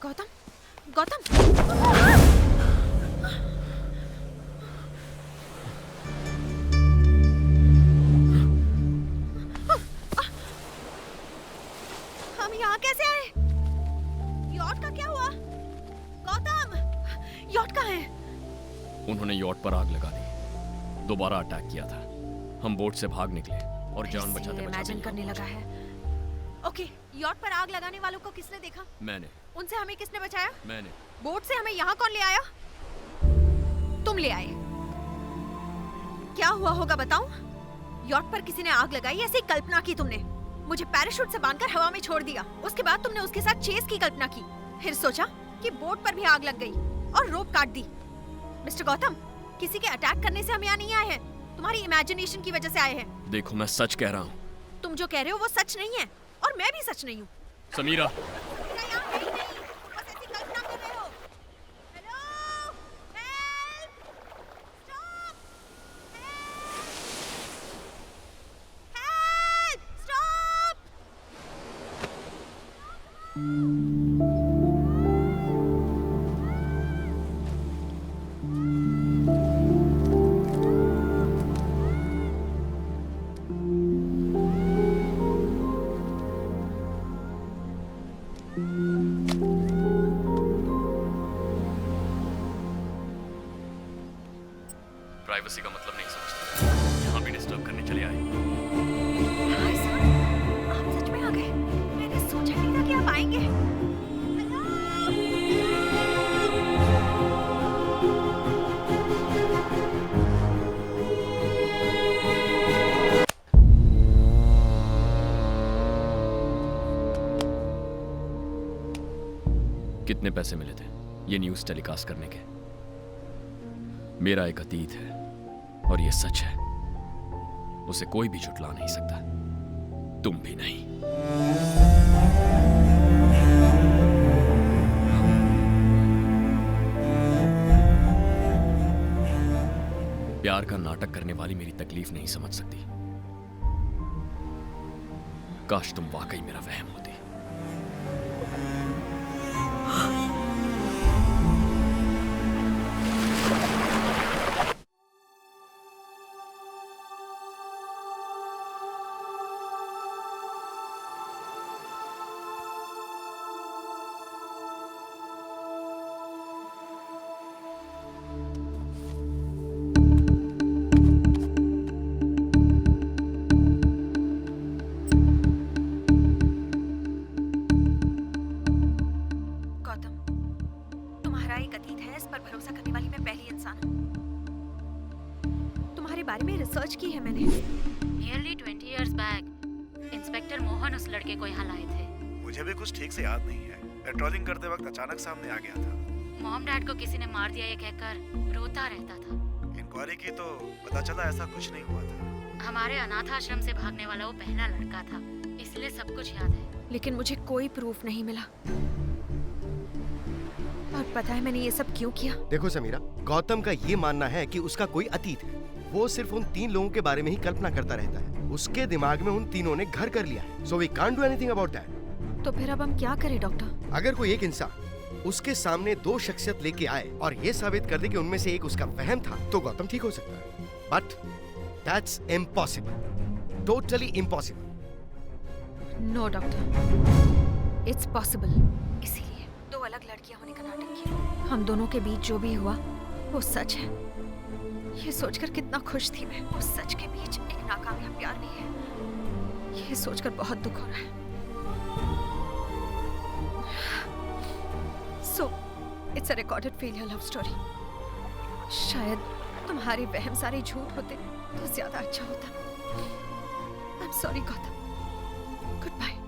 गौतम, गौतम। हम यहाँ कैसे आए? यॉट का क्या हुआ? गौतम, यॉट कहाँ है? उन्होंने यॉट पर आग लगा दी, दोबारा अटैक किया था। हम बोट से भाग निकले और जान बचाते इमेजिन करने लगा है। ओके, यॉट पर आग लगाने वालों को किसने देखा? मैंने। उनसे हमें किसने बचाया? मैंने। बोट से हमें यहाँ कौन ले आया? तुम ले आए। क्या हुआ होगा बताओ? यॉट पर किसी ने आग लगाई, ऐसी कल्पना की तुमने। मुझे पैराशूट से बांधकर हवा में छोड़ दिया। उसके बाद तुमने उसके साथ चेस की कल्पना की। फिर सोचा कि बोट पर भी आग लग गई और रोप काट दी। मिस्टर गौतम, किसी के अटैक करने से हम यहाँ नहीं आए हैं, तुम्हारी इमेजिनेशन की वजह से आए हैं। देखो, मैं सच कह रहा हूँ। तुम जो कह रहे हो वो सच नहीं है और मैं भी सच नहीं हूँ। समीरा, प्राइवेसी का मतलब नहीं समझते। यहाँ भी डिस्टर्ब करने चले आए। हाय सर, आप सच में आ गए। मैंने सोचा नहीं था कि आप आएंगे। कितने पैसे मिले थे ये न्यूज़ टेलीकास्ट करने के? मेरा एक अतीत है और ये सच है, उसे कोई भी झुठला नहीं सकता, तुम भी नहीं। प्यार का नाटक करने वाली मेरी तकलीफ नहीं समझ सकती। काश तुम वाकई मेरा वहम होती। बारे में रिसर्च की है मैंने। Nearly 20 years back, inspector Mohan उस लड़के को यहाँ लाए थे। मुझे भी कुछ ठीक से याद नहीं है। पेट्रोलिंग करते वक्त अचानक सामने आ गया था। मॉम डैड को किसी ने मार दिया ये कहकर रोता रहता था। इंक्वायरी की तो पता चला ऐसा कुछ नहीं हुआ था। हमारे अनाथ आश्रम से भागने वाला वो पहला लड़का था, इसलिए सब कुछ याद है। लेकिन मुझे कोई प्रूफ नहीं मिला। और पता है मैंने ये सब क्यों किया? देखो समीरा, गौतम का ये मानना है कि उसका कोई अतीत है। वो सिर्फ उन 3 लोगों के बारे में ही कल्पना करता रहता है। उसके दिमाग में उन तीनों ने घर कर लिया है। So we can't do anything about that. तो फिर अब हम क्या करें डॉक्टर? अगर कोई एक इंसान उसके सामने 2 शख्सियत लेके आए और ये साबित कर दे कि उनमें से एक उसका वहम था, तो गौतम ठीक हो सकता है। But that's impossible. Totally impossible. No doctor, it's possible. इसीलिए 2 अलग लड़कियां होने का नाटक किया। हम दोनों के बीच जो भी हुआ वो सच है। ये सोचकर कितना खुश थी मैं। उस सच के बीच एक नाकामयाब प्यार भी है। ये सोचकर बहुत दुख हो रहा है। So, it's a recorded failure love story. शायद तुम्हारे वहम सारे झूठ होते तो ज्यादा अच्छा होता। I'm sorry Gautam. Goodbye.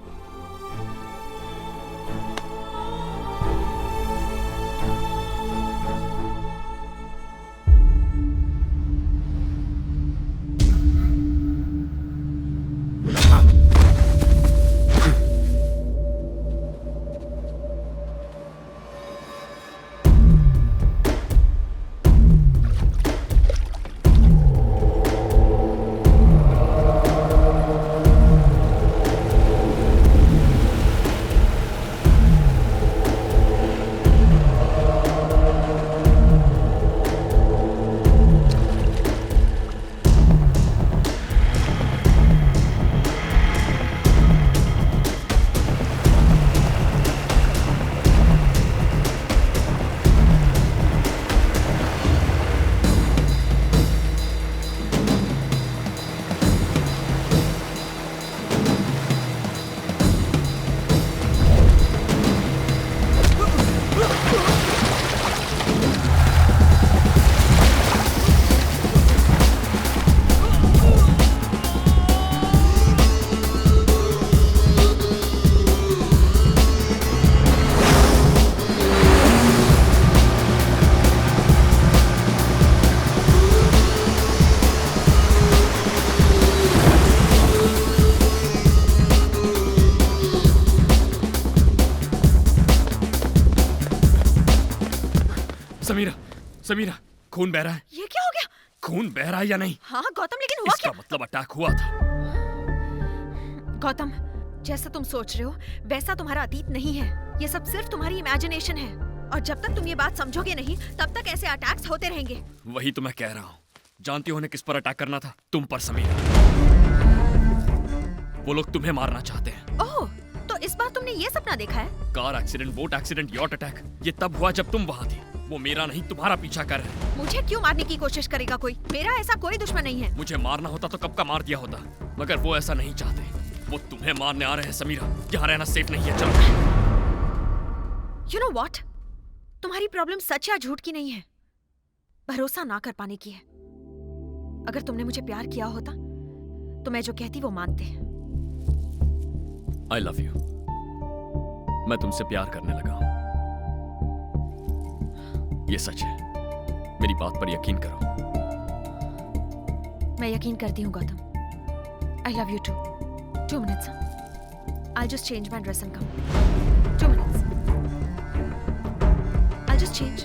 Samira, Samira, खून बह रहा है। ये क्या हो गया? खून बह रहा है या नहीं? हाँ गौतम, लेकिन हुआ इसका क्या? मतलब अटैक हुआ था। गौतम, जैसा तुम सोच रहे हो वैसा तुम्हारा अतीत नहीं है। ये सब सिर्फ तुम्हारी इमेजिनेशन है, और जब तक तुम ये बात समझोगे नहीं तब तक ऐसे अटैक्स होते रहेंगे। वही तो मैं कह रहा हूँ। जानती हो उन्हें किस पर अटैक करना था? तुम पर समीरा। वो लोग तुम्हें मारना चाहते हैं। ओह, तो इस बार तुमने ये सपना देखा है? Car accident, boat accident, yacht attack, ये तब हुआ जब तुम वहाँ थी। वो मेरा नहीं, तुम्हारा पीछा कर रहे हैं। मुझे क्यों मारने की कोशिश करेगा कोई? मेरा ऐसा कोई दुश्मन नहीं है। मुझे मारना होता तो कब का मार दिया होता, मगर वो ऐसा नहीं चाहते। वो तुम्हें मारने आ रहे हैं समीरा। यहाँ रहना सेफ नहीं है, चलो। You know what? तुम्हारी प्रॉब्लम सच या झूठ की नहीं है, भरोसा ना कर पाने की है। अगर तुमने मुझे प्यार किया होता तो मैं जो कहती वो मानते। I love you। मैं तुमसे प्यार करने लगा हूं। ये सच है, मेरी बात पर यकीन करो। मैं यकीन करती हूँ Gautam. I love you too। 2 minutes। I'll just change my dress and come। 2 minutes। I'll just change।